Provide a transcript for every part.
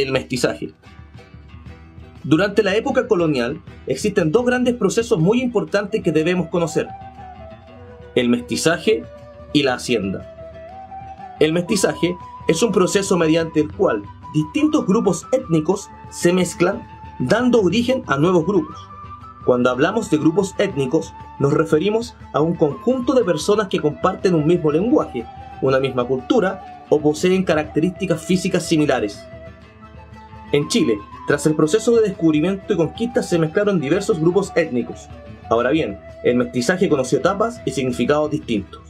el mestizaje. Durante la época colonial existen dos grandes procesos muy importantes que debemos conocer: el mestizaje y la hacienda. El mestizaje es un proceso mediante el cual distintos grupos étnicos se mezclan, dando origen a nuevos grupos. Cuando hablamos de grupos étnicos, nos referimos a un conjunto de personas que comparten un mismo lenguaje, una misma cultura o poseen características físicas similares. En Chile, tras el proceso de descubrimiento y conquista, se mezclaron diversos grupos étnicos. Ahora bien, el mestizaje conoció etapas y significados distintos.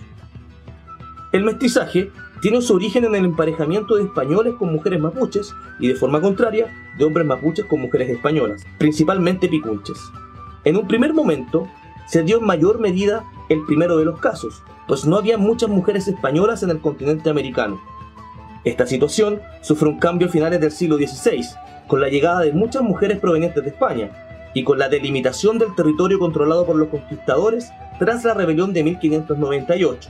El mestizaje tiene su origen en el emparejamiento de españoles con mujeres mapuches y, de forma contraria, de hombres mapuches con mujeres españolas, principalmente picunches. En un primer momento, se dio en mayor medida el primero de los casos, pues no había muchas mujeres españolas en el continente americano. Esta situación sufre un cambio a finales del siglo XVI, con la llegada de muchas mujeres provenientes de España y con la delimitación del territorio controlado por los conquistadores tras la rebelión de 1598.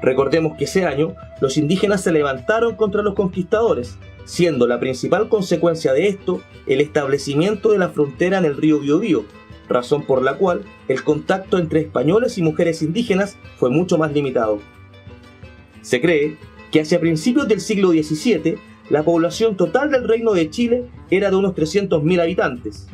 Recordemos que ese año los indígenas se levantaron contra los conquistadores, siendo la principal consecuencia de esto el establecimiento de la frontera en el río Biobío, razón por la cual el contacto entre españoles y mujeres indígenas fue mucho más limitado. Se cree que hacia principios del siglo XVII la población total del Reino de Chile era de unos 300.000 habitantes.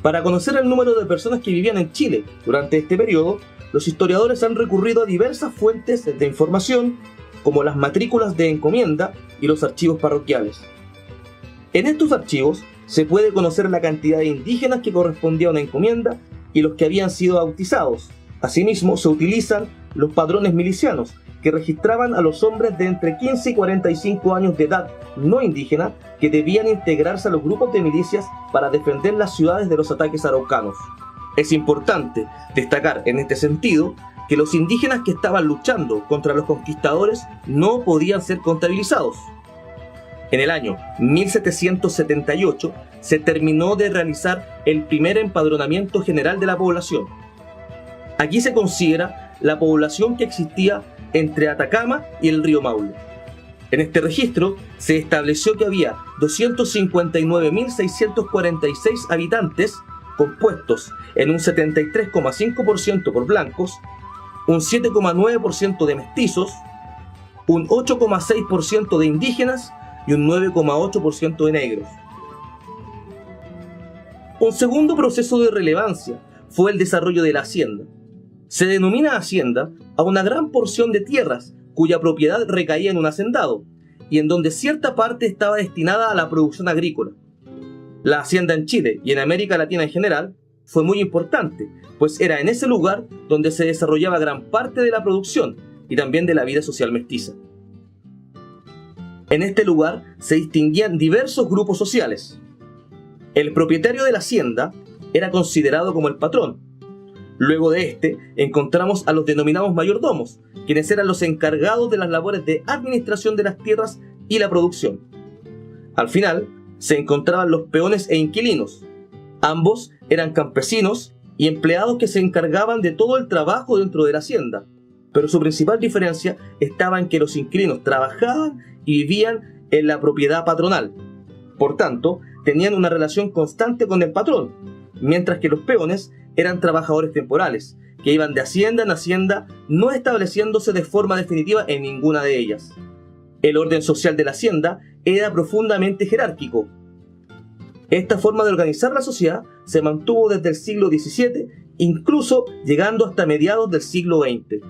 Para conocer el número de personas que vivían en Chile durante este periodo, los historiadores han recurrido a diversas fuentes de información, como las matrículas de encomienda y los archivos parroquiales. En estos archivos se puede conocer la cantidad de indígenas que correspondía a una encomienda y los que habían sido bautizados. Asimismo, se utilizan los padrones milicianos, que registraban a los hombres de entre 15 y 45 años de edad no indígena que debían integrarse a los grupos de milicias para defender las ciudades de los ataques araucanos. Es importante destacar en este sentido que los indígenas que estaban luchando contra los conquistadores no podían ser contabilizados. En el año 1778 se terminó de realizar el primer empadronamiento general de la población. Aquí se considera la población que existía entre Atacama y el río Maule. En este registro se estableció que había 259.646 habitantes, compuestos en un 73,5% por blancos, un 7,9% de mestizos, un 8,6% de indígenas y un 9,8% de negros. Un segundo proceso de relevancia fue el desarrollo de la hacienda. Se denomina hacienda a una gran porción de tierras cuya propiedad recaía en un hacendado y en donde cierta parte estaba destinada a la producción agrícola. La hacienda en Chile y en América Latina en general fue muy importante, pues era en ese lugar donde se desarrollaba gran parte de la producción y también de la vida social mestiza. En este lugar se distinguían diversos grupos sociales. El propietario de la hacienda era considerado como el patrón. Luego de este, encontramos a los denominados mayordomos, quienes eran los encargados de las labores de administración de las tierras y la producción. Al final, se encontraban los peones e inquilinos. Ambos eran campesinos y empleados que se encargaban de todo el trabajo dentro de la hacienda, pero su principal diferencia estaba en que los inquilinos trabajaban y vivían en la propiedad patronal. Por tanto, tenían una relación constante con el patrón, mientras que los peones eran trabajadores temporales, que iban de hacienda en hacienda, no estableciéndose de forma definitiva en ninguna de ellas. El orden social de la hacienda era profundamente jerárquico. Esta forma de organizar la sociedad se mantuvo desde el siglo XVII, incluso llegando hasta mediados del siglo XX.